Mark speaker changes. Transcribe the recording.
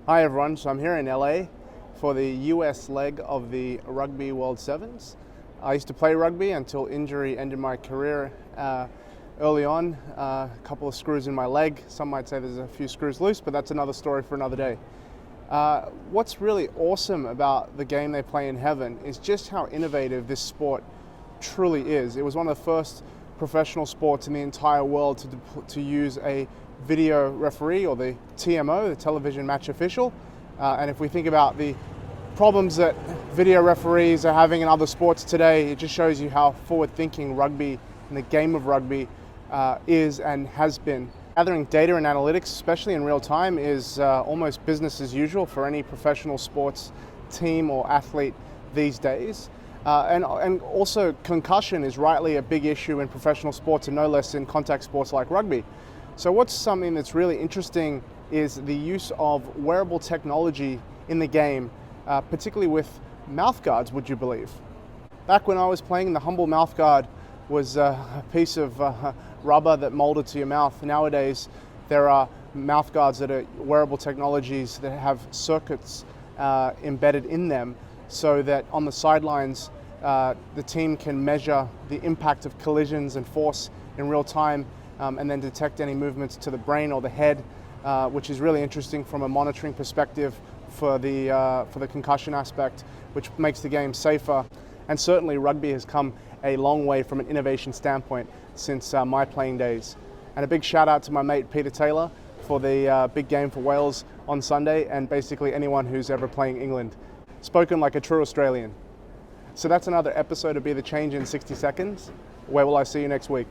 Speaker 1: Hi everyone, so I'm here in LA for the US leg of the Rugby World Sevens. I used to play rugby until injury ended my career early on. A couple of screws in my leg. Some might say there's a few screws loose, but that's another story for another day. What's really awesome about the game they play in heaven is just how innovative this sport truly is. It was one of the first professional sports in the entire world to use a video referee, or the TMO, the television match official. And if we think about the problems that video referees are having in other sports today, it just shows you how forward-thinking rugby and the game of rugby is and has been. Gathering data and analytics, especially in real time, is almost business as usual for any professional sports team or athlete these days. And also concussion is rightly a big issue in professional sports, and no less in contact sports like rugby. So what's something that's really interesting is the use of wearable technology in the game, particularly with mouth guards, would you believe? Back when I was playing, the humble mouth guard was a piece of rubber that molded to your mouth. Nowadays, there are mouth guards that are wearable technologies that have circuits embedded in them, so that on the sidelines, the team can measure the impact of collisions and force in real time, and then detect any movements to the brain or the head, which is really interesting from a monitoring perspective for the concussion aspect, which makes the game safer. And certainly rugby has come a long way from an innovation standpoint since my playing days. And a big shout out to my mate Peter Taylor for the big game for Wales on Sunday, and basically anyone who's ever playing England. Spoken like a true Australian. So that's another episode of Be the Change in 60 Seconds. Where will I see you next week?